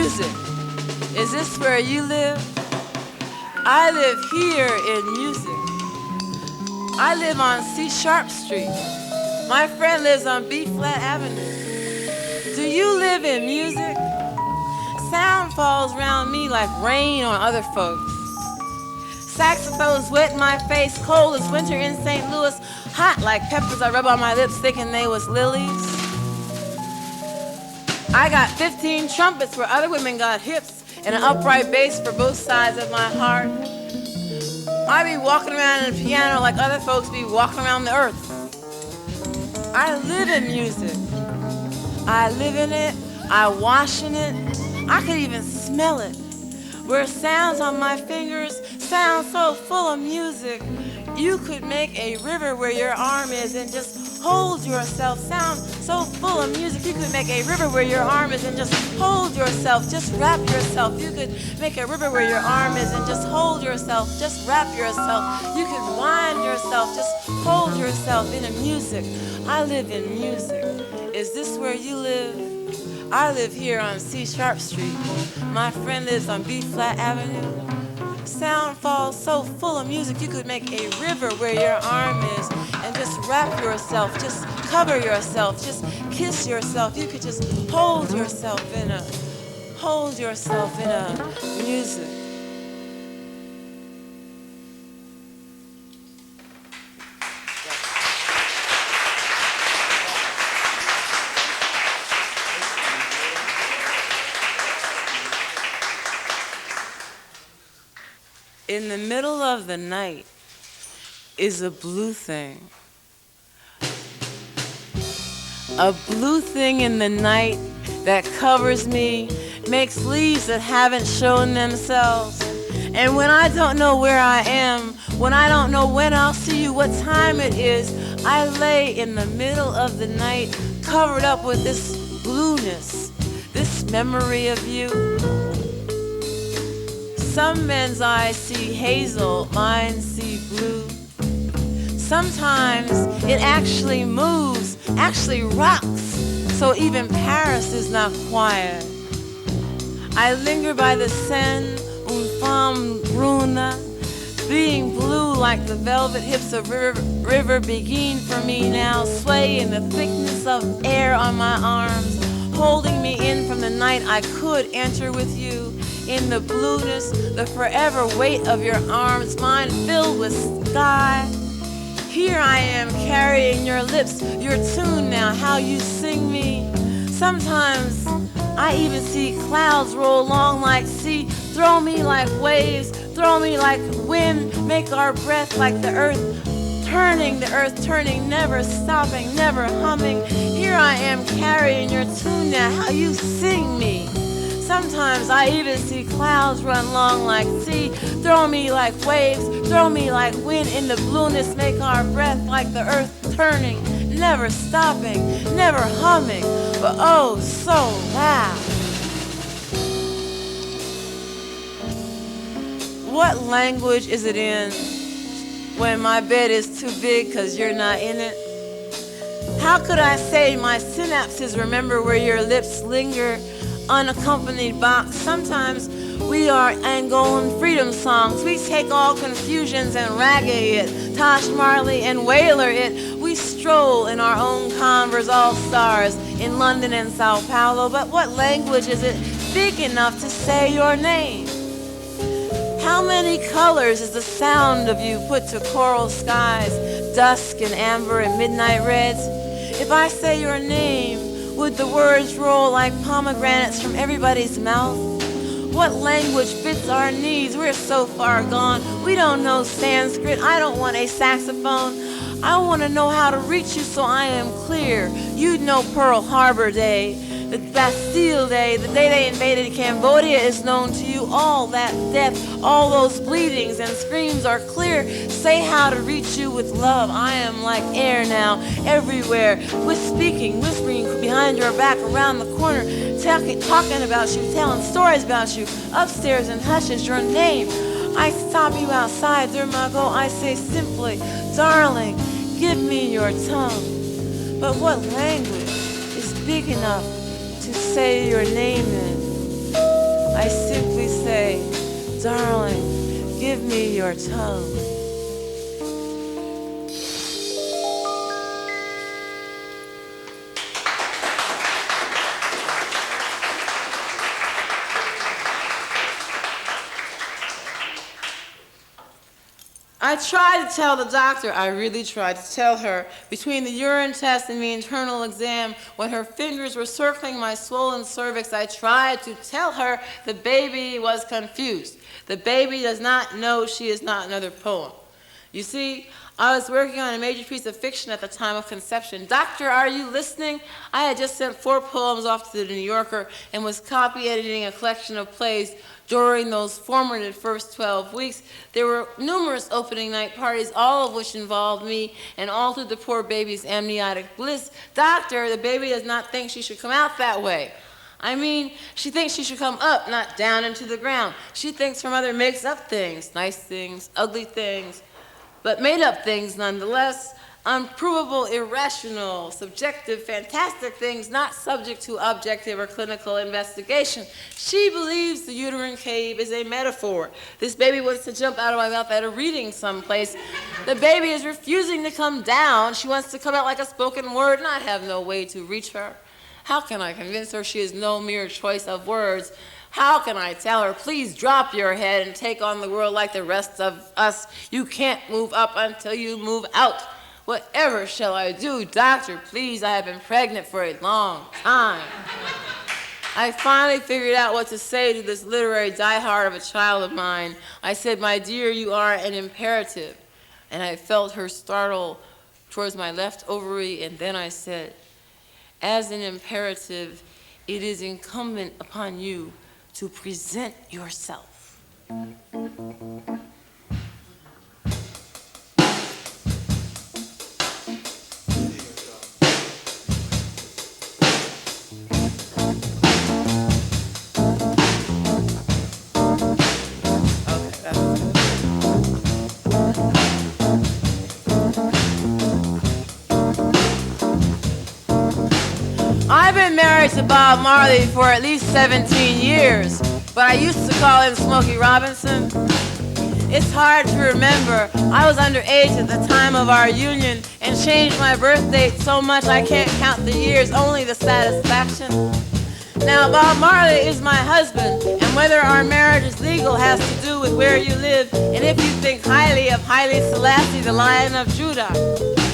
music. Is this where you live? I live here in music. I live on C-sharp Street. My friend lives on B-flat Avenue. Do you live in music? Sound falls around me like rain on other folks. Saxophones wet in my face, cold as winter in St. Louis, hot like peppers I rub on my lips thinking they was lilies. I got 15 trumpets where other women got hips and an upright bass for both sides of my heart. I be walking around in a piano like other folks be walking around the earth. I live in music. I live in it. I wash in it. I could even smell it. Where sounds on my fingers sound so full of music. You could make a river where your arm is and just hold yourself. Sound so full of music. You could make a river where your arm is and just hold yourself. Just wrap yourself. You could make a river where your arm is and just hold yourself. Just wrap yourself. You could wind yourself. Just hold yourself in a music. I live in music. Is this where you live? I live here on C-sharp Street. My friend lives on B-flat Avenue. Sound falls so full of music you could make a river where your arm is and just wrap yourself, just cover yourself, just kiss yourself. You could just hold yourself in a music. In the middle of the night is a blue thing. A blue thing in the night that covers me, makes leaves that haven't shown themselves. And when I don't know where I am, when I don't know when I'll see you, what time it is, I lay in the middle of the night, covered up with this blueness, this memory of you. Some men's eyes see hazel, mine see blue. Sometimes it actually moves, actually rocks, so even Paris is not quiet. I linger by the Seine, une femme brune, being blue like the velvet hips of river begin for me now, sway in the thickness of air on my arms, holding me in from the night I could enter with you. In the blueness, the forever weight of your arms, mine filled with sky. Here I am carrying your lips, your tune now, how you sing me. Sometimes I even see clouds roll along like sea, throw me like waves, throw me like wind, make our breath like the earth turning, never stopping, never humming. Here I am carrying your tune now, how you sing me. Sometimes I even see clouds run long like sea, throw me like waves, throw me like wind in the blueness, make our breath like the earth turning, never stopping, never humming, but oh so loud. What language is it in when my bed is too big 'cause you're not in it? How could I say my synapses remember where your lips linger? Unaccompanied box. Sometimes we are Angolan freedom songs. We take all confusions and reggae it, Tosh Marley and Whaler it. We stroll in our own Converse all-stars in London and Sao Paulo. But what language is it big enough to say your name? How many colors is the sound of you put to coral skies, dusk and amber and midnight reds? If I say your name, would the words roll like pomegranates from everybody's mouth? What language fits our needs? We're so far gone. We don't know Sanskrit. I don't want a saxophone. I want to know how to reach you so I am clear. You'd know Pearl Harbor Day, the Bastille Day, the day they invaded Cambodia is known to you. All that death, all those bleedings and screams are clear. Say how to reach you with love. I am like air now, everywhere. Whispering behind your back, around the corner, talking about you, telling stories about you. Upstairs and hushes your name. I stop you outside, there my go. I say simply, darling, give me your tongue. But what language is big enough to say your name in? I simply say, darling, give me your tongue. I tried to tell the doctor, I really tried to tell her, between the urine test and the internal exam, when her fingers were circling my swollen cervix, I tried to tell her the baby was confused. The baby does not know she is not another poem. You see, I was working on a major piece of fiction at the time of conception. Doctor, are you listening? I had just sent 4 poems off to the New Yorker and was copy editing a collection of plays. During those formative first 12 weeks, there were numerous opening night parties, all of which involved me and altered the poor baby's amniotic bliss. Doctor, the baby does not think she should come out that way. I mean, she thinks she should come up, not down into the ground. She thinks her mother makes up things, nice things, ugly things, but made up things nonetheless. Unprovable, irrational, subjective, fantastic things not subject to objective or clinical investigation. She believes the uterine cave is a metaphor. This baby wants to jump out of my mouth at a reading someplace. The baby is refusing to come down. She wants to come out like a spoken word, and I have no way to reach her. How can I convince her she is no mere choice of words? How can I tell her, please drop your head and take on the world like the rest of us? You can't move up until you move out. Whatever shall I do? Doctor, please, I have been pregnant for a long time. I finally figured out what to say to this literary diehard of a child of mine. I said, my dear, you are an imperative. And I felt her startle towards my left ovary, and then I said, as an imperative, it is incumbent upon you to present yourself. I've been married to Bob Marley for at least 17 years, but I used to call him Smokey Robinson. It's hard to remember. I was underage at the time of our union and changed my birth date so much I can't count the years, only the satisfaction. Now, Bob Marley is my husband, and whether our marriage is legal has to do with where you live and if you think highly of Haile Selassie, the Lion of Judah.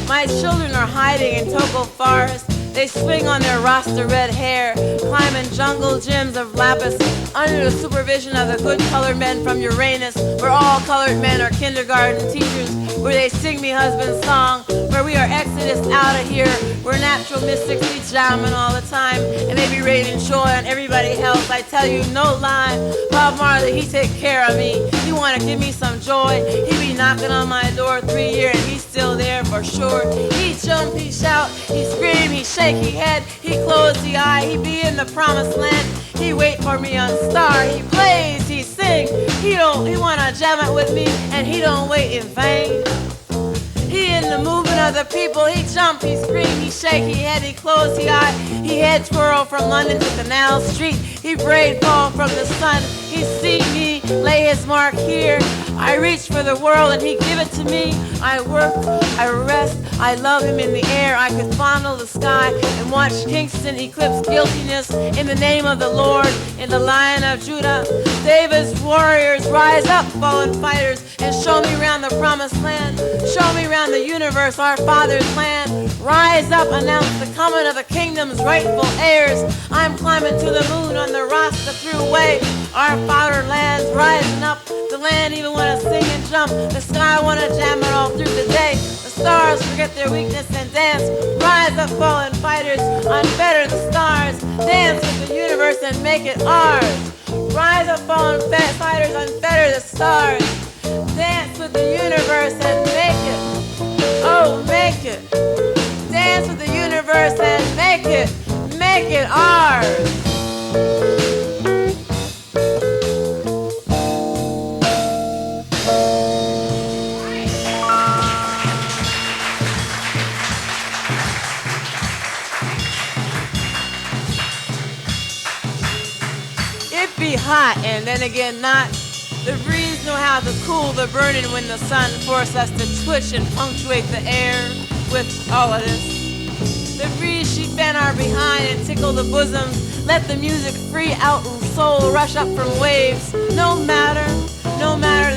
My children are hiding in Togo Forest. They swing on their Rasta red hair, climbing jungle gyms of lapis under the supervision of the good colored men from Uranus, where all colored men are kindergarten teachers, where they sing me husband's song, where we are exodus out of here, where natural mystics be jamming all the time, and they be raining joy on everybody else. I tell you, no lie, Bob Marley, he take care of me. He wanna give me some joy. He be knocking on my door 3 years, and he's still there for sure. He jump, he shout, he scream, he shake, he head, he close the eye, he be in the promised land. He wait for me on Star, he plays, he sing, he wanna jam it with me, and he don't wait in vain. He in the movement of the people, he jump, he scream, he shake, he head, he close the eye, he head twirl from London to Canal Street, he braid fall from the sun, he see me, lay his mark here, I reach for the world and he give it to me, I work, I rest, I love him in the air, I could fondle the sky and watch Kingston eclipse guiltiness in the name of the Lord, in the Lion of Judah. David's warriors, rise up, fallen fighters, and show me round the promised land, show me round the universe, our Father's land. Rise up, announce the coming of the kingdom's rightful heirs. I'm climbing to the moon on the Rasta throughway. Our fatherland's rising up. The land even wanna sing and jump. The sky wanna jam it all through the day. The stars forget their weakness and dance. Rise up, fallen fighters, unfetter the stars. Dance with the universe and make it ours. Rise up, fallen fighters, unfetter the stars. Dance with the universe and make it. Oh, make it. Dance with the universe and make it ours. It be hot and then again not. The breeze know how to cool the burning when the sun forces us to twitch and punctuate the air with all of this. The breeze she fan our behind and tickle the bosoms. Let the music free out and soul rush up from waves. No matter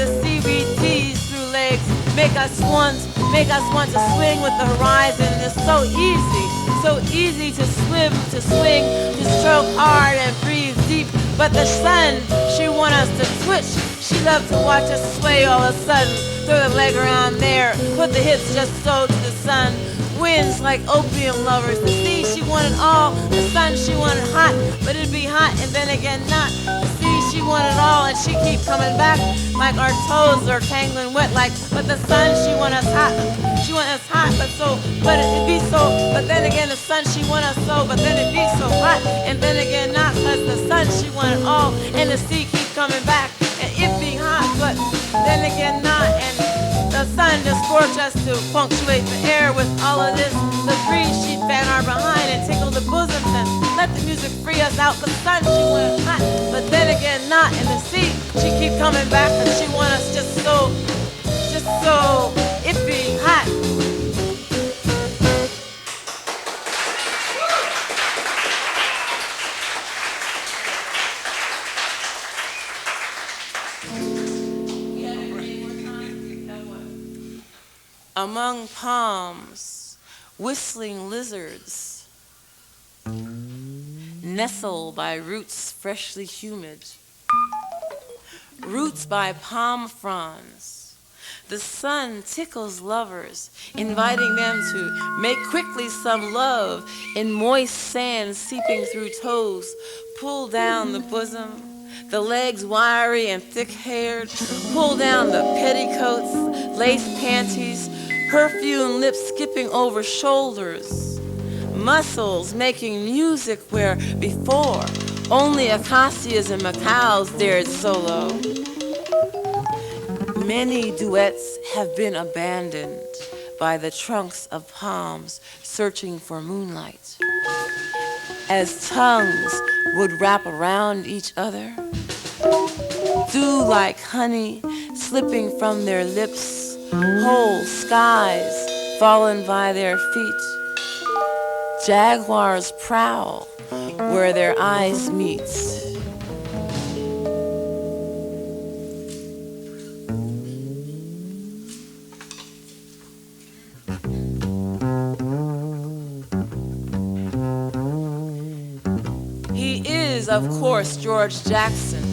the seaweed tease through legs. Make us want to swing with the horizon. It's so easy to swim, to swing, to stroke hard and breathe deep. But the sun, she want us to twitch. She loves to watch us sway all of a sudden. Throw the leg around there, put the hips just so to the sun. Winds like opium lovers. The sea, she wanted all. The sun, she wanted hot, but it'd be hot and then again not. The sea, she wanted all, and she keep coming back like our toes are tangling wet. Like, but the sun, she want us hot. She want us hot, but it'd be so. But then again, the sun, she want us so. But then it'd be so hot, and then again not. 'Cause the sun, she wanted all, and the sea keep coming back, and it be hot, but then again not. And the sun just scorch us to punctuate the air with all of this. The breeze, she fan our behind and tickle the bosoms and let the music free us out. The sun, she want hot, but then again not. And the sea, she keep coming back and she want us just so it be hot. Among palms, whistling lizards nestle by roots freshly humid, roots by palm fronds. The sun tickles lovers, inviting them to make quickly some love in moist sand seeping through toes. Pull down the bosom, the legs wiry and thick-haired. Pull down the petticoats, lace panties, perfume lips skipping over shoulders. Muscles making music where before only acacias and macaws dared solo. Many duets have been abandoned by the trunks of palms searching for moonlight. As tongues would wrap around each other, dew like honey slipping from their lips, whole skies fallen by their feet. Jaguars prowl where their eyes meet. Of course, George Jackson,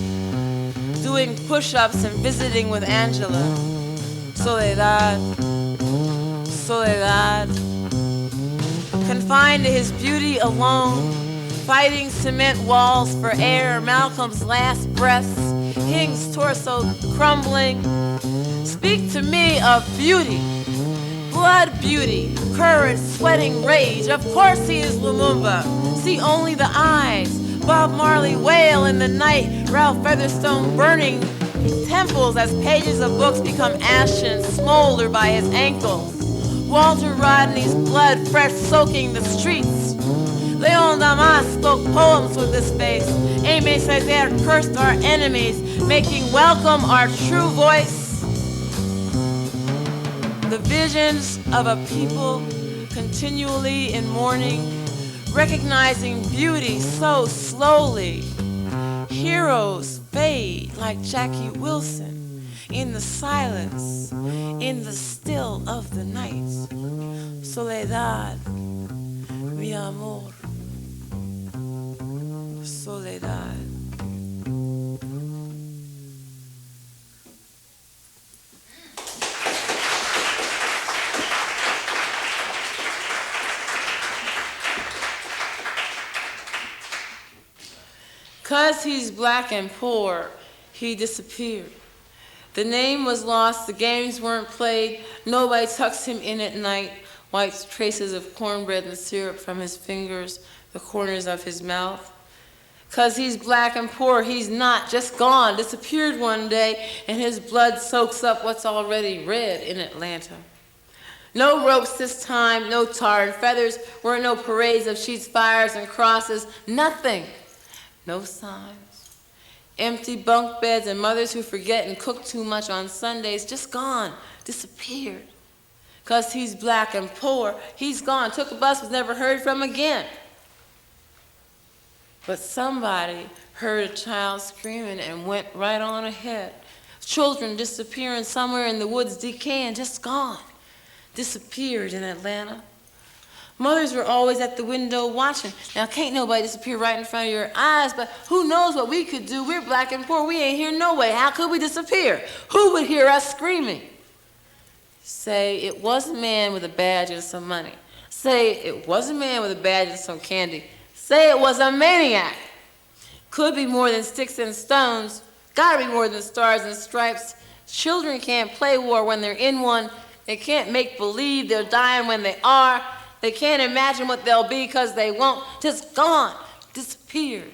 doing push-ups and visiting with Angela. Soledad, Soledad, confined to his beauty alone, fighting cement walls for air, Malcolm's last breaths, King's torso crumbling. Speak to me of beauty, blood beauty, courage, sweating rage. Of course he is Lumumba, see only the eyes. Bob Marley wail in the night, Ralph Featherstone burning temples as pages of books become ashen, smolder by his ankles. Walter Rodney's blood fresh soaking the streets. Leon Damas spoke poems with his face. Aimé Césaire cursed our enemies, making welcome our true voice. The visions of a people continually in mourning, recognizing beauty so slowly. Heroes fade like Jackie Wilson in the silence, in the still of the night. Soledad, mi amor, soledad. Because he's black and poor, he disappeared. The name was lost, the games weren't played, nobody tucks him in at night, wipes traces of cornbread and syrup from his fingers, the corners of his mouth. Because he's black and poor, he's not just gone, disappeared one day, and his blood soaks up what's already red in Atlanta. No ropes this time, no tar and feathers, weren't no parades of sheets, fires, and crosses, nothing. No signs. Empty bunk beds and mothers who forget and cook too much on Sundays, just gone, disappeared. 'Cause he's black and poor, he's gone, took a bus, was never heard from again. But somebody heard a child screaming and went right on ahead. Children disappearing somewhere in the woods, decaying, just gone, disappeared in Atlanta. Mothers were always at the window watching. Now, can't nobody disappear right in front of your eyes, but who knows what we could do? We're black and poor. We ain't here no way. How could we disappear? Who would hear us screaming? Say it was a man with a badge and some money. Say it was a man with a badge and some candy. Say it was a maniac. Could be more than sticks and stones. Gotta be more than stars and stripes. Children can't play war when they're in one. They can't make believe they're dying when they are. They can't imagine what they'll be because they won't. Just gone, disappeared.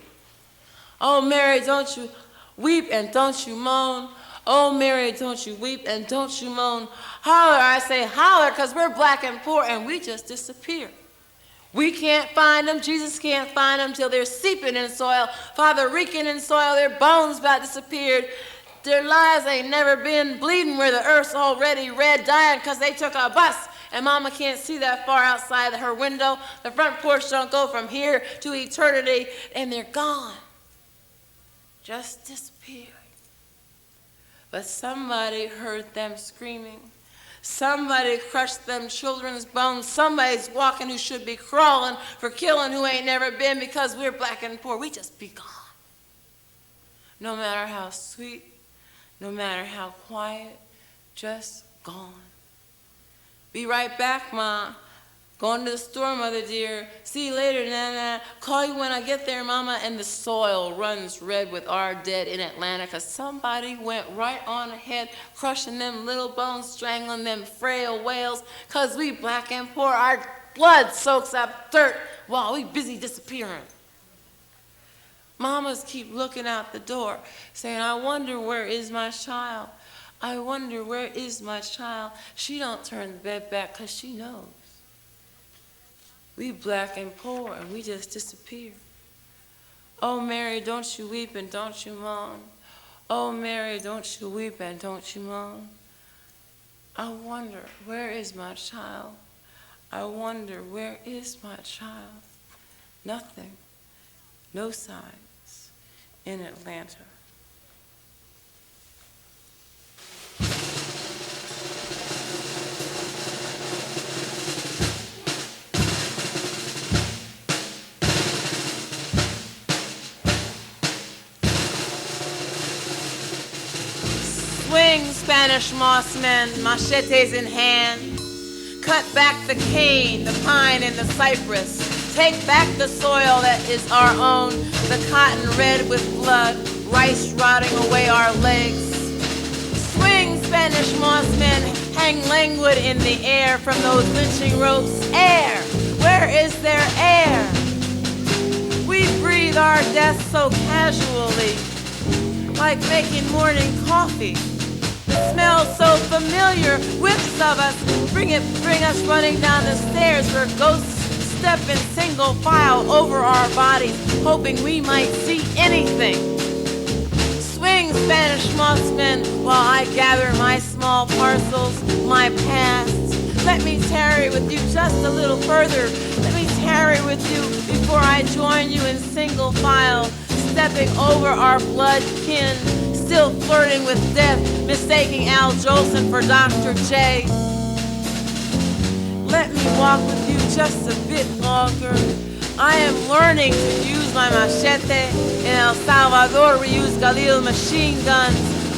Oh, Mary, don't you weep and don't you moan. Oh, Mary, don't you weep and don't you moan. Holler, I say holler, because we're black and poor and we just disappear. We can't find them. Jesus can't find them till they're seeping in soil. Father reeking in soil, their bones about disappeared. Their lives ain't never been bleeding where the earth's already red, dying because they took a bus. And Mama can't see that far outside her window. The front porch don't go from here to eternity, and they're gone. Just disappeared. But somebody heard them screaming. Somebody crushed them children's bones. Somebody's walking who should be crawling for killing who ain't never been because we're black and poor. We just be gone. No matter how sweet, no matter how quiet, just gone. Be right back, Ma. Going to the store, Mother dear. See you later, Nana. Call you when I get there, Mama. And the soil runs red with our dead in Atlanta because somebody went right on ahead, crushing them little bones, strangling them frail whales because we black and poor. Our blood soaks up dirt while we busy disappearing. Mamas keep looking out the door, saying, I wonder where is my child? I wonder where is my child? She don't turn the bed back because she knows. We black and poor and we just disappear. Oh, Mary, don't you weep and don't you moan. Oh, Mary, don't you weep and don't you moan. I wonder, where is my child? I wonder, where is my child? Nothing, no signs in Atlanta. Swing, Spanish mossmen, machetes in hand. Cut back the cane, the pine, and the cypress. Take back the soil that is our own, the cotton red with blood, rice rotting away our legs. Swing, Spanish mossmen, hang languid in the air from those lynching ropes. Air, where is their air? We breathe our death so casually, like making morning coffee. The smell so familiar, whips of us, bring us running down the stairs where ghosts step in single file over our bodies, hoping we might see anything. Swing, Spanish mossmen, while I gather my small parcels, my past. Let me tarry with you just a little further. Let me tarry with you before I join you in single file, stepping over our blood kin, still flirting with death, mistaking Al Jolson for Dr. J. Let me walk with you just a bit longer. I am learning to use my machete. In El Salvador, we use Galil machine guns,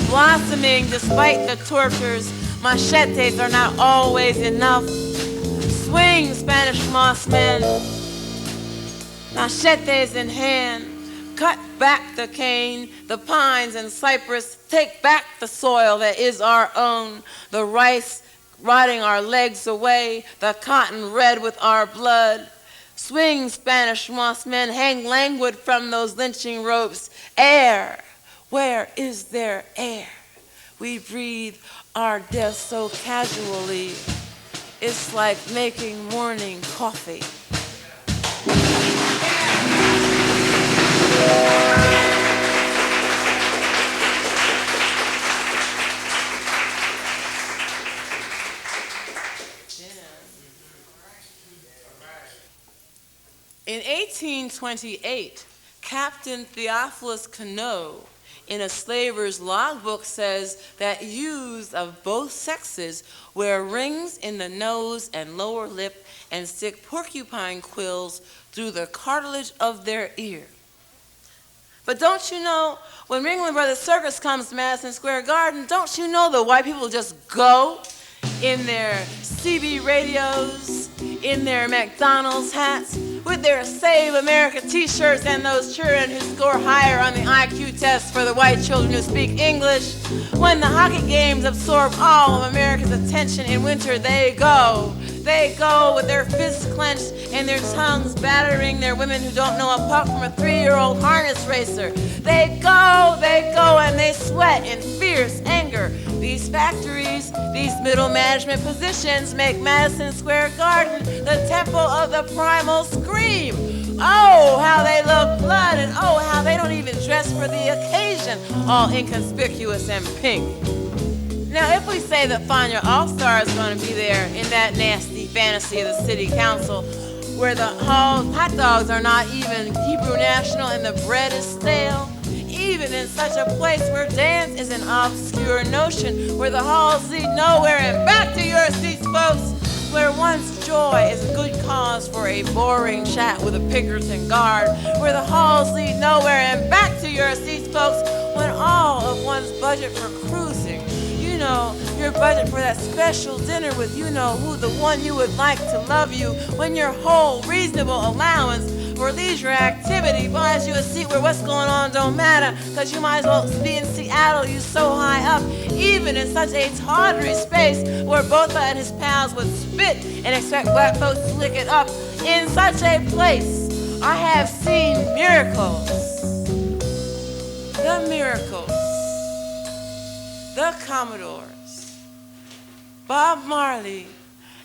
blossoming despite the tortures. Machetes are not always enough. Swing, Spanish mossmen, machetes in hand. Cut back the cane, the pines and cypress. Take back the soil that is our own, the rice rotting our legs away, the cotton red with our blood. Swing, Spanish mossmen, hang languid from those lynching ropes. Air, where is there air? We breathe our death so casually, it's like making morning coffee. In 1828, Captain Theophilus Cano, in a slaver's logbook, says that youths of both sexes wear rings in the nose and lower lip and stick porcupine quills through the cartilage of their ear. But don't you know, when Ringling Brothers Circus comes to Madison Square Garden, don't you know the white people just go in their CB radios, in their McDonald's hats, with their Save America t-shirts, and those children who score higher on the IQ test for the white children who speak English. When the hockey games absorb all of America's attention in winter, they go. They go with their fists clenched and their tongues battering their women who don't know a puck from a 3-year-old harness racer. They go, and they sweat in fierce anger. These factories, these middle management positions make Madison Square Garden the temple of the primal scream. Oh, how they love blood, and oh, how they don't even dress for the occasion, all inconspicuous and pink. Now, if we say that Fania All-Star is going to be there in that nasty fantasy of the city council, where the hot dogs are not even Hebrew national and the bread is stale, even in such a place where dance is an obscure notion, where the halls lead nowhere, and back to your seats, folks, where one's joy is a good cause for a boring chat with a Pinkerton guard, where the halls lead nowhere, and back to your seats, folks, when all of one's budget for cruising, you know, your budget for that special dinner with you know who, the one you would like to love you, when your whole reasonable allowance for leisure activity buys you a seat where what's going on don't matter, because you might as well be in Seattle, you so high up, even in such a tawdry space where Botha and his pals would spit and expect black folks to lick it up. In such a place, I have seen miracles. The miracles. The Commodores. Bob Marley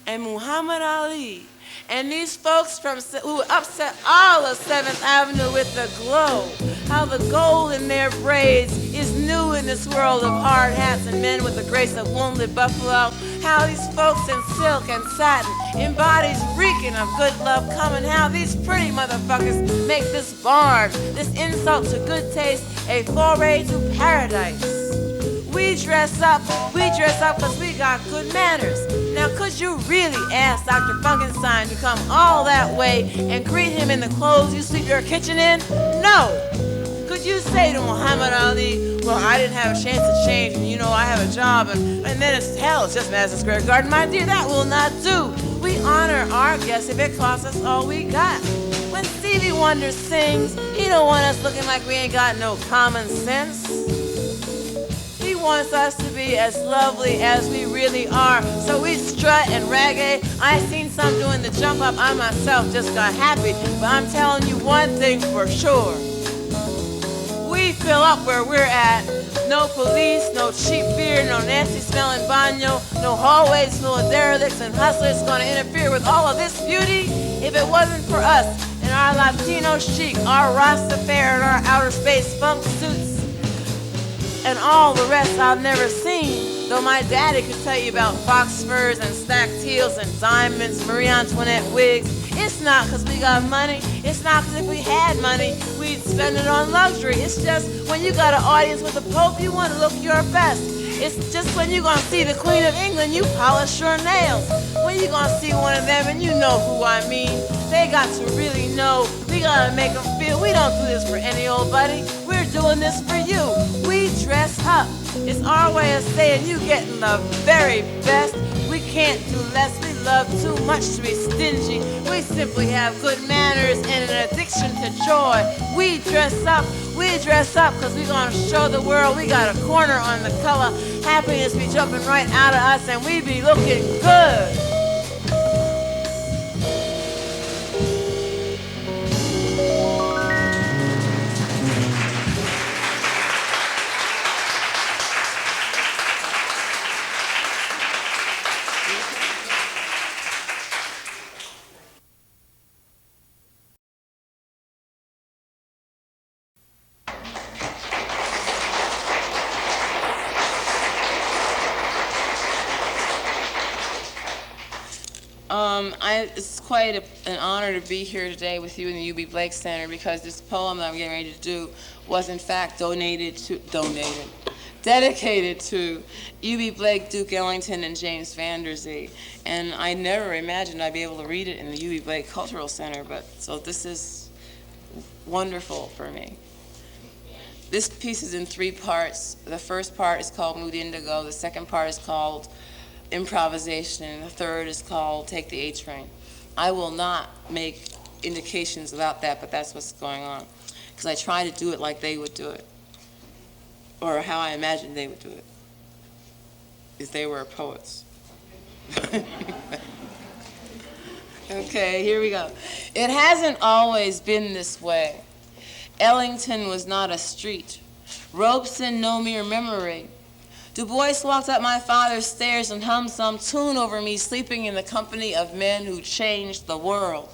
and Muhammad Ali. And these folks who upset all of 7th Avenue with the glow. How the gold in their braids is new in this world of hard hats and men with the grace of wounded buffalo. How these folks in silk and satin embodies reeking of good love coming. How these pretty motherfuckers make this barn, this insult to good taste, a foray to paradise. We dress up because we got good manners. Now, could you really ask Dr. Funkenstein to come all that way and greet him in the clothes you sweep your kitchen in? No. Could you say to Muhammad Ali, well, I didn't have a chance to change, and you know I have a job, and then it's just Madison Square Garden. My dear, that will not do. We honor our guests if it costs us all we got. When Stevie Wonder sings, he don't want us looking like we ain't got no common sense. He wants us to be as lovely as we really are. So we strut and reggae. I seen some doing the jump up. I myself just got happy. But I'm telling you one thing for sure. We fill up where we're at. No police, no cheap beer, no nasty smelling baño, no hallways full of derelicts and hustlers gonna interfere with all of this beauty. If it wasn't for us and our Latino chic, our Rastafari and our outer space funk suits, and all the rest I've never seen, though my daddy could tell you about fox furs and stacked heels and diamonds, Marie Antoinette wigs. It's not because we got money. It's not because if we had money, we'd spend it on luxury. It's just when you got an audience with the Pope, you want to look your best. It's just when you're going to see the Queen of England, you polish your nails. When you're going to see one of them, and you know who I mean, they got to really know. We got to make them feel we don't do this for any old buddy. We're doing this for you. We dress up. It's our way of saying you getting the very best. We can't do less. We love too much to be stingy. We simply have good manners and an addiction to joy. We dress up because we're going to show the world we got a corner on the color. Happiness be jumping right out of us and we be looking good. It's quite an honor to be here today with you in the Eubie Blake Center because this poem that I'm getting ready to do was in fact dedicated to Eubie Blake, Duke Ellington, and James Van Der Zee. And I never imagined I'd be able to read it in the Eubie Blake Cultural Center, so this is wonderful for me. This piece is in 3 parts. The first part is called Mood Indigo. The second part is called Improvisation. And the third is called Take the A Train. I will not make indications about that, but that's what's going on. Because I try to do it like they would do it. Or how I imagined they would do it. If they were poets. Okay, here we go. It hasn't always been this way. Ellington was not a street. Robeson no mere memory. Du Bois walked up my father's stairs and hummed some tune over me, sleeping in the company of men who changed the world.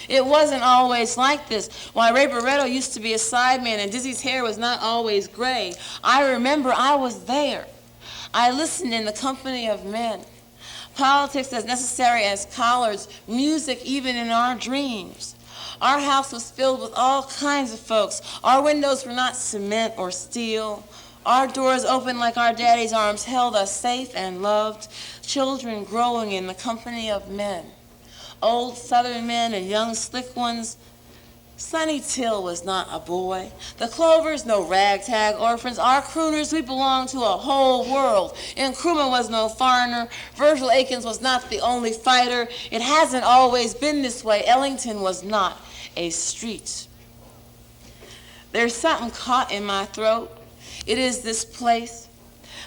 It wasn't always like this. Why, Ray Barretto used to be a sideman, and Dizzy's hair was not always gray. I remember I was there. I listened in the company of men. Politics as necessary as collards, music even in our dreams. Our house was filled with all kinds of folks. Our windows were not cement or steel. Our doors opened like our daddy's arms held us safe and loved, children growing in the company of men. Old Southern men and young slick ones. Sonny Till was not a boy. The Clovers, no ragtag orphans. Our crooners, we belonged to a whole world. Nkrumah was no foreigner. Virgil Akins was not the only fighter. It hasn't always been this way. Ellington was not a street. There's something caught in my throat. It is this place.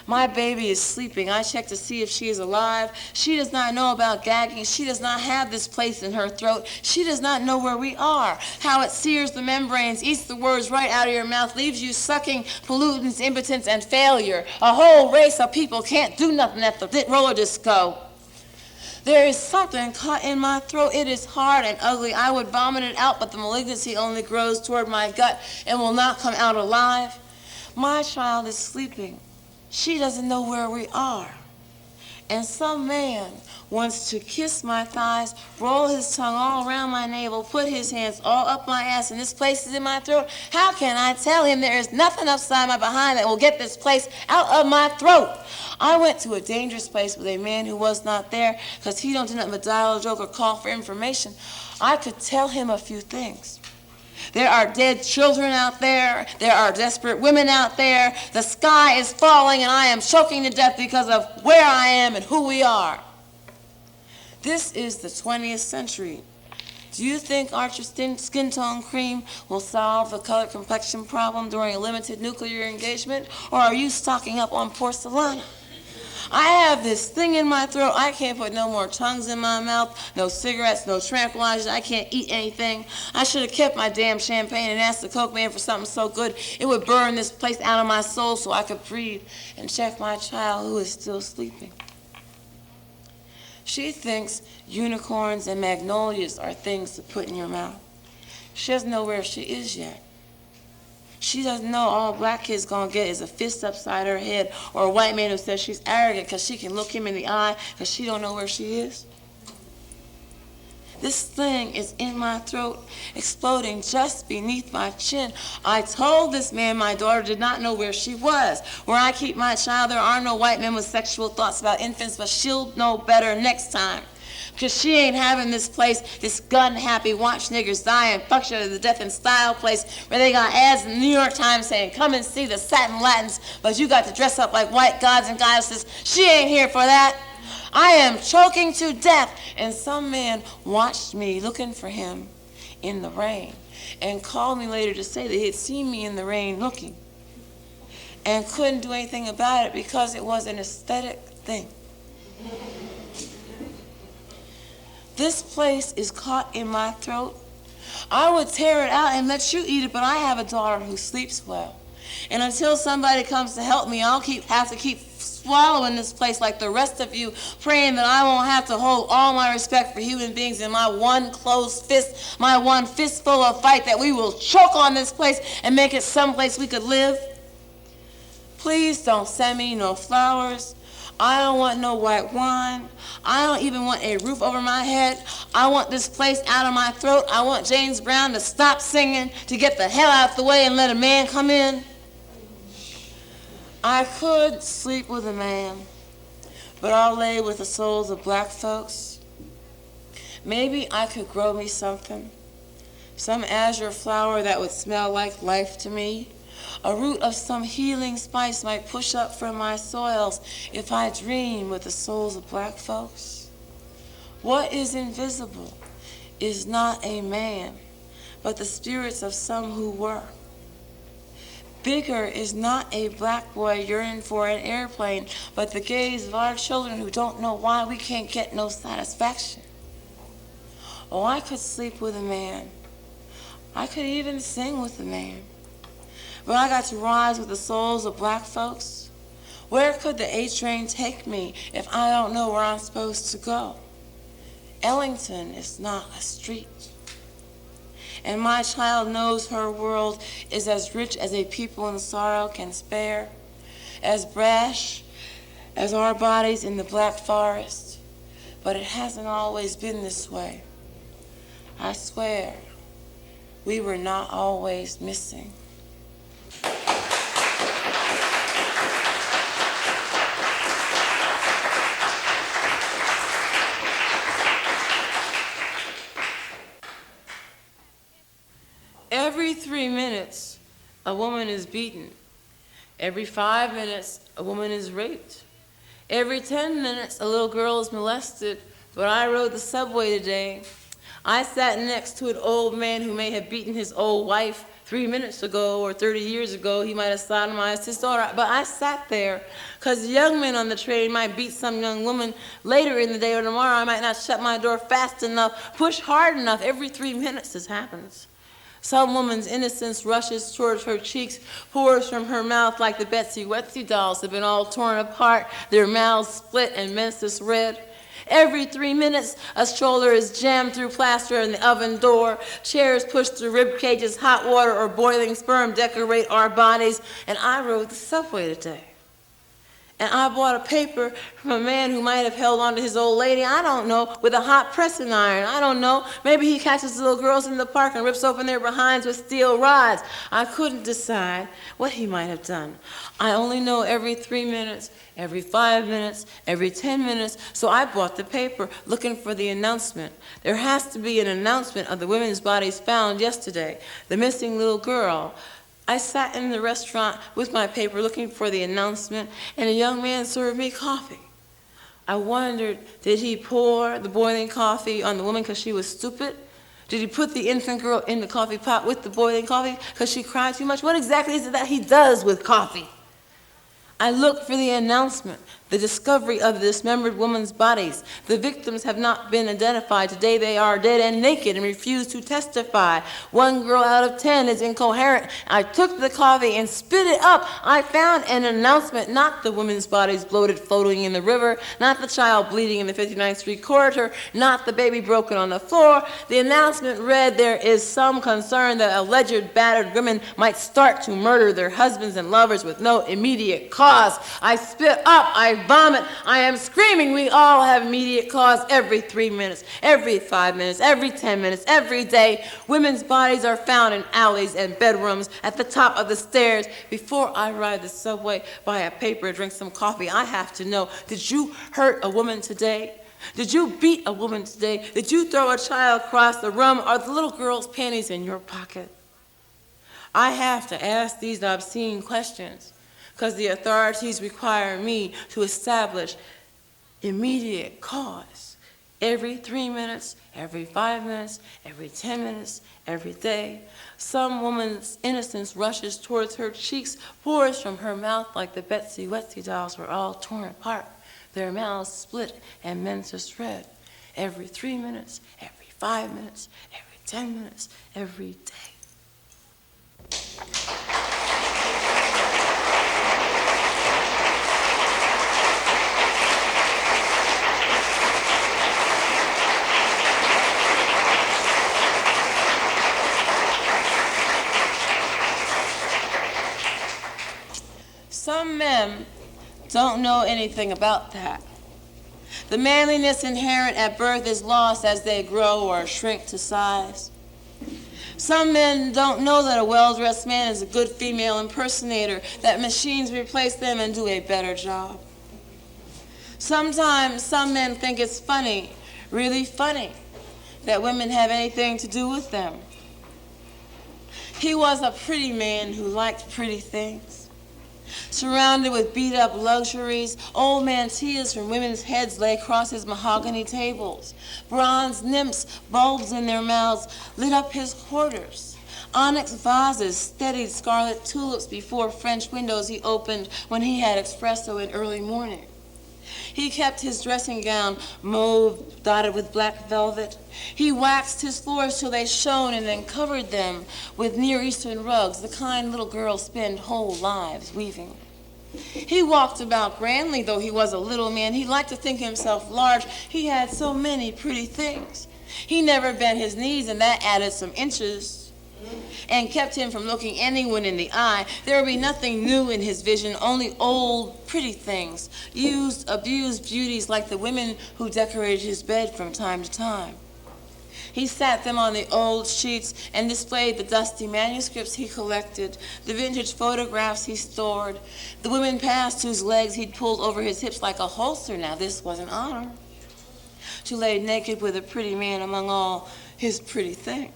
My baby is sleeping. I check to see if she is alive. She does not know about gagging. She does not have this place in her throat. She does not know where we are, how it sears the membranes, eats the words right out of your mouth, leaves you sucking pollutants, impotence, and failure. A whole race of people can't do nothing at the roller disco. There is something caught in my throat. It is hard and ugly. I would vomit it out, but the malignancy only grows toward my gut and will not come out alive. My child is sleeping. She doesn't know where we are. And some man wants to kiss my thighs, roll his tongue all around my navel, put his hands all up my ass, and this place is in my throat. How can I tell him there is nothing upside my behind that will get this place out of my throat? I went to a dangerous place with a man who was not there because he don't do nothing but dial a joke or call for information. I could tell him a few things. There are dead children out there. There are desperate women out there. The sky is falling and I am choking to death because of where I am and who we are. This is the 20th century. Do you think Archer skin tone cream will solve the color complexion problem during a limited nuclear engagement? Or are you stocking up on porcelana? I have this thing in my throat. I can't put no more tongues in my mouth, no cigarettes, no tranquilizers. I can't eat anything. I should have kept my damn champagne and asked the Coke man for something so good it would burn this place out of my soul so I could breathe and check my child who is still sleeping. She thinks unicorns and magnolias are things to put in your mouth. She doesn't know where she is yet. She doesn't know all black kid's gonna get is a fist upside her head or a white man who says she's arrogant because she can look him in the eye because she don't know where she is. This thing is in my throat, exploding just beneath my chin. I told this man my daughter did not know where she was. Where I keep my child, there are no white men with sexual thoughts about infants, but she'll know better next time. Because she ain't having this place, this gun-happy, watch niggers die and fuck shit at the death and style place where they got ads in the New York Times saying, come and see the satin Latins, but you got to dress up like white gods and goddesses. She ain't here for that. I am choking to death. And some man watched me looking for him in the rain and called me later to say that he had seen me in the rain looking and couldn't do anything about it because it was an aesthetic thing. This place is caught in my throat. I would tear it out and let you eat it, but I have a daughter who sleeps well. And until somebody comes to help me, I'll have to keep swallowing this place like the rest of you, praying that I won't have to hold all my respect for human beings in my one closed fist, my one fistful of fight, that we will choke on this place and make it someplace we could live. Please don't send me no flowers. I don't want no white wine. I don't even want a roof over my head. I want this place out of my throat. I want James Brown to stop singing, to get the hell out the way and let a man come in. I could sleep with a man, but I'll lay with the souls of black folks. Maybe I could grow me something, some azure flower that would smell like life to me. A root of some healing spice might push up from my soils if I dream with the souls of black folks. What is invisible is not a man, but the spirits of some who were. Bigger is not a black boy yearning for an airplane, but the gaze of our children who don't know why we can't get no satisfaction. Oh, I could sleep with a man. I could even sing with a man. But I got to rise with the souls of black folks. Where could the A train take me if I don't know where I'm supposed to go? Ellington is not a street. And my child knows her world is as rich as a people in sorrow can spare, as brash as our bodies in the black forest. But it hasn't always been this way. I swear, we were not always missing. Every 3 minutes, a woman is beaten. Every 5 minutes, a woman is raped. Every 10 minutes, a little girl is molested. But I rode the subway today. I sat next to an old man who may have beaten his old wife 3 minutes ago or 30 years ago. He might have sodomized his daughter. But I sat there because young men on the train might beat some young woman later in the day or tomorrow. I might not shut my door fast enough, push hard enough. Every 3 minutes this happens. Some woman's innocence rushes towards her cheeks, pours from her mouth like the Betsy Wetsy dolls have been all torn apart, their mouths split and menses red. Every 3 minutes, a stroller is jammed through plaster in the oven door. Chairs pushed through rib cages, hot water or boiling sperm decorate our bodies. And I rode the subway today. And I bought a paper from a man who might have held on to his old lady, I don't know, with a hot pressing iron. I don't know. Maybe he catches little girls in the park and rips open their behinds with steel rods. I couldn't decide what he might have done. I only know every 3 minutes, every 5 minutes, every 10 minutes, so I bought the paper looking for the announcement. There has to be an announcement of the women's bodies found yesterday, the missing little girl. I sat in the restaurant with my paper looking for the announcement, and a young man served me coffee. I wondered, did he pour the boiling coffee on the woman because she was stupid? Did he put the infant girl in the coffee pot with the boiling coffee because she cried too much? What exactly is it that he does with coffee? I looked for the announcement, the discovery of the dismembered woman's bodies. The victims have not been identified. Today they are dead and naked and refuse to testify. 1 girl out of 10 is incoherent. I took the coffee and spit it up. I found an announcement, not the woman's bodies bloated floating in the river, not the child bleeding in the 59th Street corridor, not the baby broken on the floor. The announcement read, there is some concern that alleged battered women might start to murder their husbands and lovers with no immediate cause. I spit up, I vomit, I am screaming. We all have immediate cause every 3 minutes, every 5 minutes, every 10 minutes, every day. Women's bodies are found in alleys and bedrooms, at the top of the stairs. Before I ride the subway, buy a paper, drink some coffee, I have to know, did you hurt a woman today? Did you beat a woman today? Did you throw a child across the room? Are the little girl's panties in your pocket? I have to ask these obscene questions because the authorities require me to establish immediate cause every 3 minutes, every 5 minutes, every 10 minutes, every day. Some woman's innocence rushes towards her cheeks, pours from her mouth like the Betsy Wetsy dolls were all torn apart, their mouths split and menses red. Every 3 minutes, every 5 minutes, every 10 minutes, every day. Some men don't know anything about that. The manliness inherent at birth is lost as they grow or shrink to size. Some men don't know that a well-dressed man is a good female impersonator, that machines replace them and do a better job. Sometimes some men think it's funny, really funny, that women have anything to do with them. He was a pretty man who liked pretty things. Surrounded with beat-up luxuries, old mantillas from women's heads lay across his mahogany tables. Bronze nymphs, bulbs in their mouths, lit up his quarters. Onyx vases steadied scarlet tulips before French windows he opened when he had espresso in early morning. He kept his dressing gown mauve dotted with black velvet. He waxed his floors till they shone and then covered them with Near Eastern rugs, the kind little girls spend whole lives weaving. He walked about grandly, though he was a little man. He liked to think himself large. He had so many pretty things. He never bent his knees, and that added some inches and kept him from looking anyone in the eye. There would be nothing new in his vision, only old, pretty things, used, abused beauties like the women who decorated his bed from time to time. He sat them on the old sheets and displayed the dusty manuscripts he collected, the vintage photographs he stored, the women past whose legs he'd pulled over his hips like a holster. Now this was an honor, to lay naked with a pretty man among all his pretty things.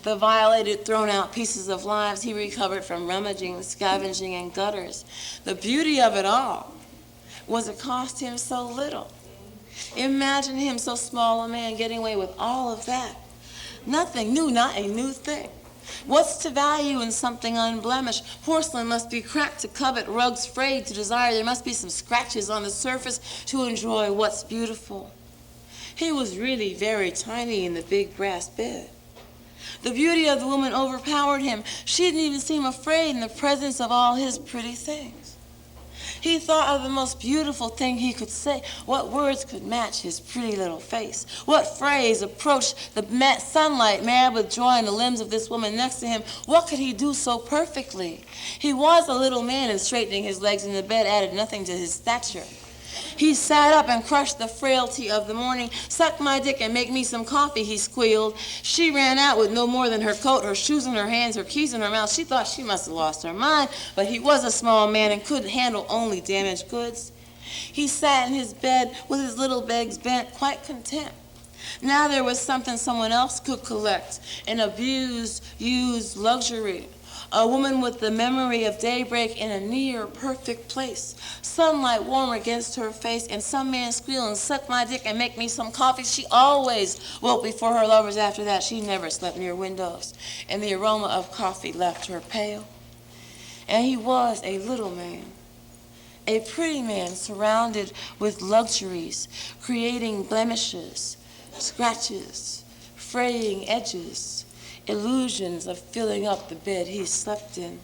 The violated, thrown-out pieces of lives he recovered from rummaging, scavenging, and gutters. The beauty of it all was it cost him so little. Imagine him, so small a man, getting away with all of that. Nothing new, not a new thing. What's to value in something unblemished? Porcelain must be cracked to covet, rugs frayed to desire. There must be some scratches on the surface to enjoy what's beautiful. He was really very tiny in the big brass bed. The beauty of the woman overpowered him. She didn't even seem afraid in the presence of all his pretty things. He thought of the most beautiful thing he could say. What words could match his pretty little face? What phrase approached the sunlight, mad with joy in the limbs of this woman next to him? What could he do so perfectly? He was a little man, and straightening his legs in the bed added nothing to his stature. He sat up and crushed the frailty of the morning. "Suck my dick and make me some coffee," he squealed. She ran out with no more than her coat, her shoes in her hands, her keys in her mouth. She thought she must have lost her mind, but he was a small man and couldn't handle only damaged goods. He sat in his bed with his little legs bent, quite content. Now there was something someone else could collect, an abused, used luxury. A woman with the memory of daybreak in a near perfect place. Sunlight warm against her face, and some man squealing, "Suck my dick and make me some coffee." She always woke before her lovers after that. She never slept near windows, and the aroma of coffee left her pale. And he was a little man, a pretty man surrounded with luxuries, creating blemishes, scratches, fraying edges, illusions of filling up the bed he slept in.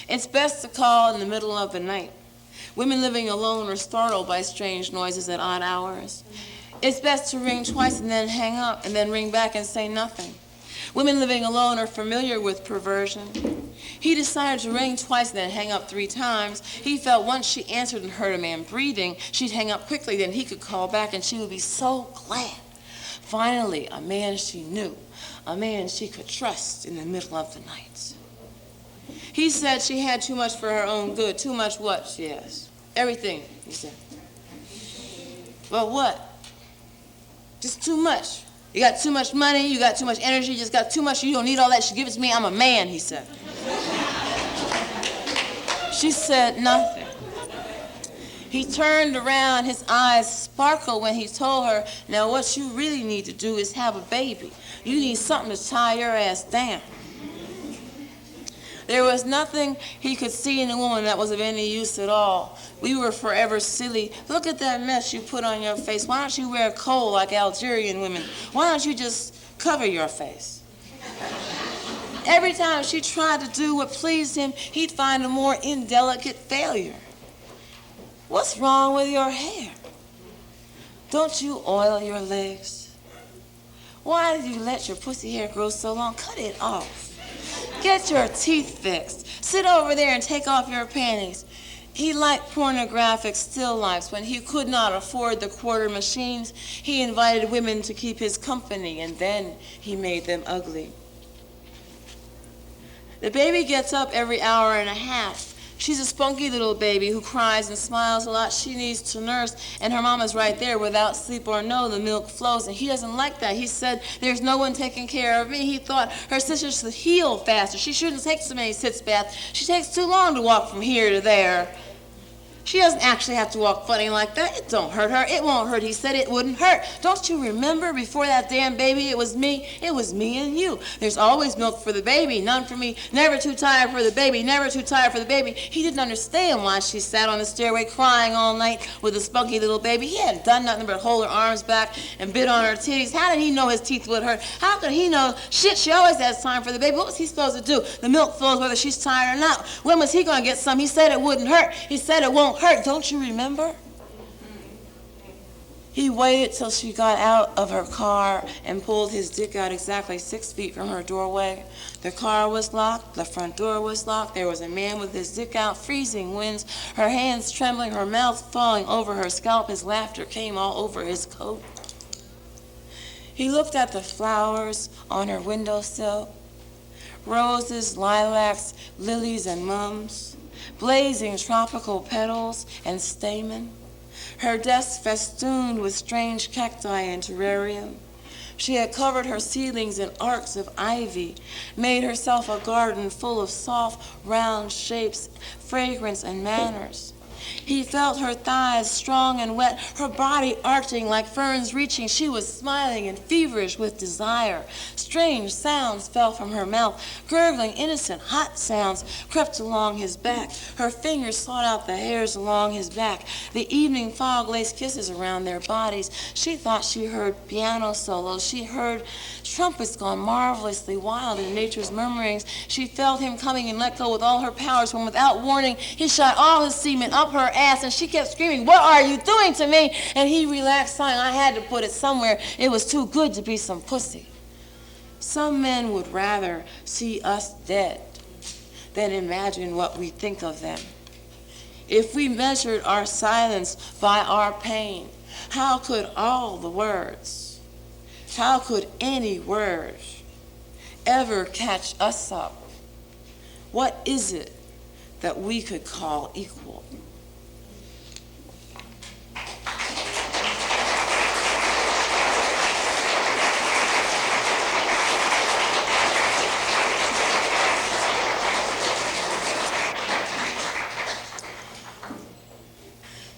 It's best to call in the middle of the night. Women living alone are startled by strange noises at odd hours. It's best to ring twice and then hang up, and then ring back and say nothing. Women living alone are familiar with perversion. He decided to ring twice and then hang up 3 times. He felt once she answered and heard a man breathing, she'd hang up quickly, then he could call back, and she would be so glad. Finally, a man she knew, a man she could trust in the middle of the night. He said she had too much for her own good. Too much what, she asked. Everything, he said. Well, what? Just too much. You got too much money, you got too much energy, you just got too much, you don't need all that. She give it to me, I'm a man, he said. She said nothing. He turned around, his eyes sparkled when he told her, "Now what you really need to do is have a baby. You need something to tie your ass down." There was nothing he could see in a woman that was of any use at all. We were forever silly. "Look at that mess you put on your face. Why don't you wear kohl like Algerian women? Why don't you just cover your face?" Every time she tried to do what pleased him, he'd find a more indelicate failure. "What's wrong with your hair? Don't you oil your legs? Why did you let your pussy hair grow so long? Cut it off. Get your teeth fixed. Sit over there and take off your panties. He liked pornographic still lifes. When he could not afford the quarter machines, he invited women to keep his company, and then he made them ugly. The baby gets up every hour and a half. She's a spunky little baby who cries and smiles a lot. She needs to nurse, and her mama's right there. Without sleep or no, the milk flows, and he doesn't like that. He said, there's no one taking care of me. He thought her sister should heal faster. She shouldn't take so many sitz baths. She takes too long to walk from here to there. She doesn't actually have to walk funny like that. It don't hurt her. It won't hurt. He said it wouldn't hurt. Don't you remember before that damn baby, it was me? It was me and you. There's always milk for the baby, none for me. Never too tired for the baby, never too tired for the baby. He didn't understand why she sat on the stairway crying all night with a spunky little baby. He hadn't done nothing but hold her arms back and bit on her titties. How did he know his teeth would hurt? How could he know? Shit, she always has time for the baby. What was he supposed to do? The milk flows whether she's tired or not. When was he going to get some? He said it wouldn't hurt. He said it won't hurt. Don't you remember? He waited till she got out of her car and pulled his dick out exactly 6 feet from her doorway. The car was locked. The front door was locked. There was a man with his dick out, freezing winds, her hands trembling, her mouth falling over her scalp. His laughter came all over his coat. He looked at the flowers on her windowsill, roses, lilacs, lilies, and mums, blazing tropical petals and stamen, her desk festooned with strange cacti and terrarium. She had covered her ceilings in arcs of ivy, made herself a garden full of soft, round shapes, fragrance, and manners. He felt her thighs strong and wet, her body arching like ferns reaching. She was smiling and feverish with desire. Strange sounds fell from her mouth. Gurgling, innocent, hot sounds crept along his back. Her fingers sought out the hairs along his back. The evening fog laced kisses around their bodies. She thought she heard piano solos. She heard trumpets gone marvelously wild in nature's murmurings. She felt him coming and let go with all her powers when without warning he shot all his semen up her ass, and she kept screaming, "What are you doing to me?" And he relaxed, sighing, "I had to put it somewhere. It was too good to be some pussy." Some men would rather see us dead than imagine what we think of them. If we measured our silence by our pain, how could all the words, how could any word ever catch us up? What is it that we could call equal?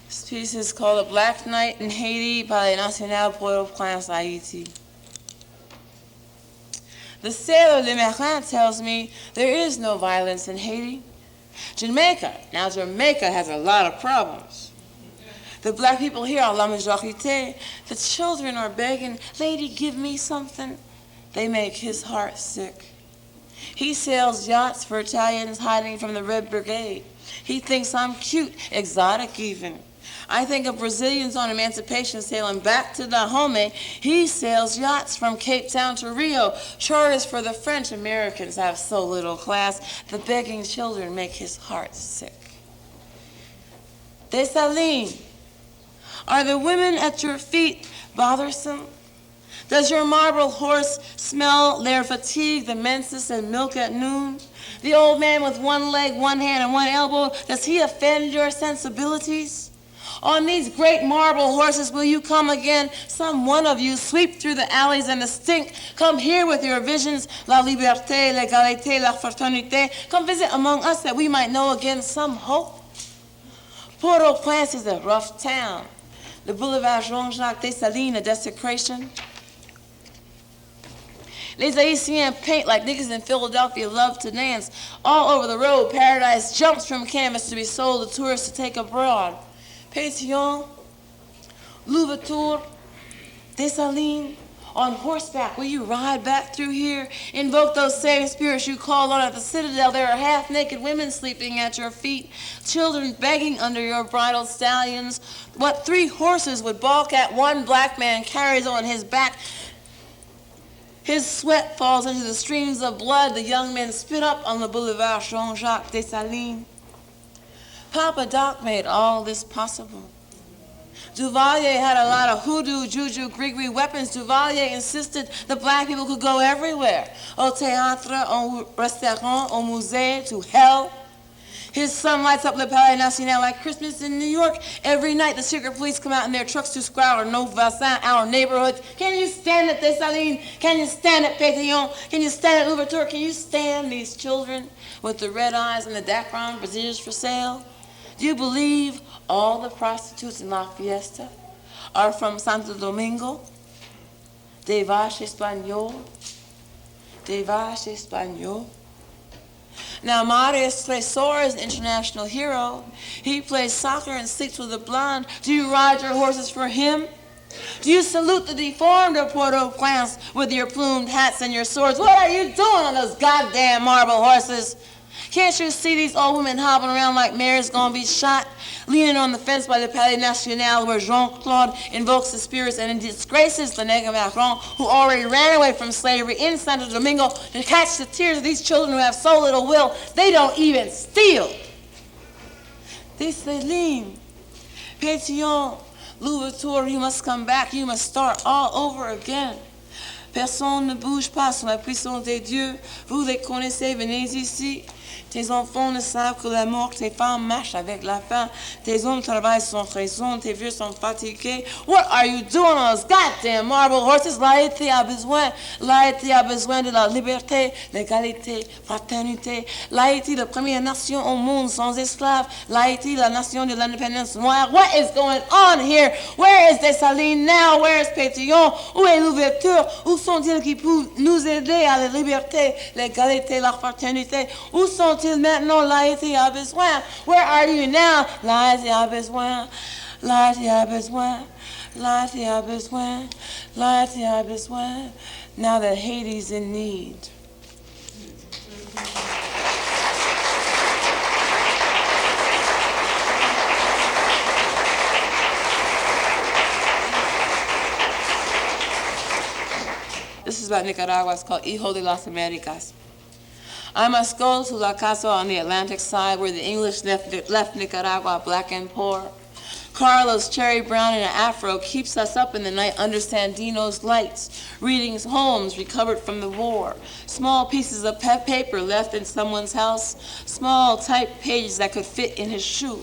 This piece is called A Black Night in Haiti by the National Port-au-Prince, Haiti. The sailor Le Marin tells me there is no violence in Haiti. Jamaica has a lot of problems. The black people here are la majorité. The children are begging, "Lady, give me something." They make his heart sick. He sails yachts for Italians hiding from the Red Brigade. He thinks I'm cute, exotic even. I think of Brazilians on emancipation sailing back to Dahomey. He sails yachts from Cape Town to Rio. Charters for the French. Americans have so little class. The begging children make his heart sick. Dessalines, are the women at your feet bothersome? Does your marble horse smell their fatigue, the menses and milk at noon? The old man with one leg, one hand, and one elbow, does he offend your sensibilities? On these great marble horses will you come again? Some one of you sweep through the alleys and the stink. Come here with your visions, la liberté, l'égalité, la fraternité. Come visit among us that we might know again some hope. Port-au-Prince is a rough town. The boulevard Jean-Jacques Dessalines, a desecration. Les Haitiens paint like niggas in Philadelphia love to dance. All over the road, paradise jumps from canvas to be sold to tourists to take abroad. Pétion, Louverture, Dessalines, on horseback, will you ride back through here? Invoke those same spirits you called on at the Citadel. There are half-naked women sleeping at your feet, children begging under your bridled stallions. What 3 horses would balk at one black man carries on his back. His sweat falls into the streams of blood. The young men spit up on the boulevard Jean-Jacques Dessalines. Papa Doc made all this possible. Duvalier had a lot of hoodoo, juju, grigri weapons. Duvalier insisted that black people could go everywhere. Au théâtre, au restaurant, au musée, to hell. His son lights up Le Palais National like Christmas in New York. Every night the secret police come out in their trucks to scour Nos Voisins, our neighborhoods. Can you stand it, Dessalines? Can you stand it, Pétillon? Can you stand it, Louverture? Can you stand these children with the red eyes and the Dacron braziers for sale? Do you believe all the prostitutes in La Fiesta are from Santo Domingo? Des vaches espagnoles? Des vaches espagnoles? Now, Marius Tresor is an international hero. He plays soccer and sleeps with a blonde. Do you ride your horses for him? Do you salute the deformed of Port-au-Prince with your plumed hats and your swords? What are you doing on those goddamn marble horses? Can't you see these old women hobbling around like mares gonna be shot, leaning on the fence by the Palais National where Jean-Claude invokes the spirits and disgraces the Nègre Macron, who already ran away from slavery in Santo Domingo to catch the tears of these children who have so little will they don't even steal? Dessalines, Pétillon, Louverture, you must come back, you must start all over again. Personne ne bouge pas sous la puissance des dieux. Vous les connaissez, venez ici. Tes enfants ne savent que la mort, tes femmes marchent avec la faim, tes hommes travaillent sans raison, tes vieux sont fatigués. What are you doing on those goddamn marble horses? L'Haïti a besoin de la liberté, l'égalité, fraternité. L'Haïti, la première nation au monde sans esclaves. L'Haïti, la nation de l'indépendance noire. What is going on here? Where is Dessalines now? Where is Pétillon? Où est l'ouverture? Où sont-ils qui peuvent nous aider à la liberté, l'égalité, la fraternité? Où sont-ils maintenant? L'Haïti a besoin. Where are you now? L'Haïti a besoin. L'Haïti a besoin. L'Haïti a besoin. L'Haïti a besoin. Now that Haiti's in need. This is about Nicaragua. It's called Hijo de las Americas. I must go to La Casa on the Atlantic side where the English left Nicaragua black and poor. Carlos, cherry brown in an afro, keeps us up in the night under Sandino's lights, reading poems recovered from the war, small pieces of paper left in someone's house, small typed pages that could fit in his shoe.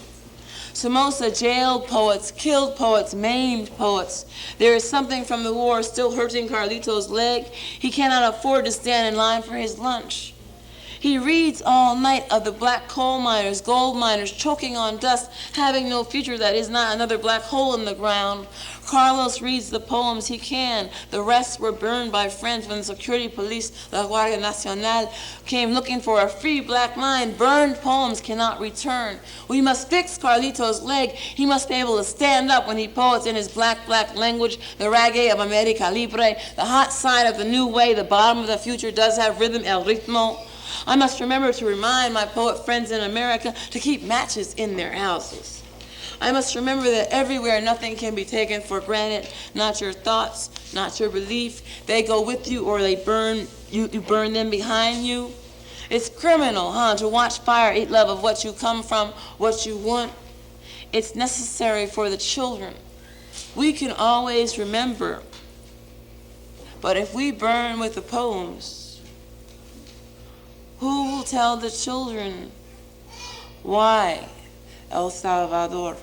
Somoza jailed poets, killed poets, maimed poets. There is something from the war still hurting Carlito's leg. He cannot afford to stand in line for his lunch. He reads all night of the black coal miners, gold miners, choking on dust, having no future that is not another black hole in the ground. Carlos reads the poems he can. The rest were burned by friends when the security police, la Guardia Nacional, came looking for a free black mind. Burned poems cannot return. We must fix Carlito's leg. He must be able to stand up when he poets in his black language, the reggae of America Libre, the hot side of the new way, the bottom of the future does have rhythm, el ritmo. I must remember to remind my poet friends in America to keep matches in their houses. I must remember that everywhere nothing can be taken for granted, not your thoughts, not your belief. They go with you or they burn you burn them behind you. It's criminal, to watch fire eat love of what you come from, what you want. It's necessary for the children. We can always remember. But if we burn with the poems, who will tell the children why El Salvador?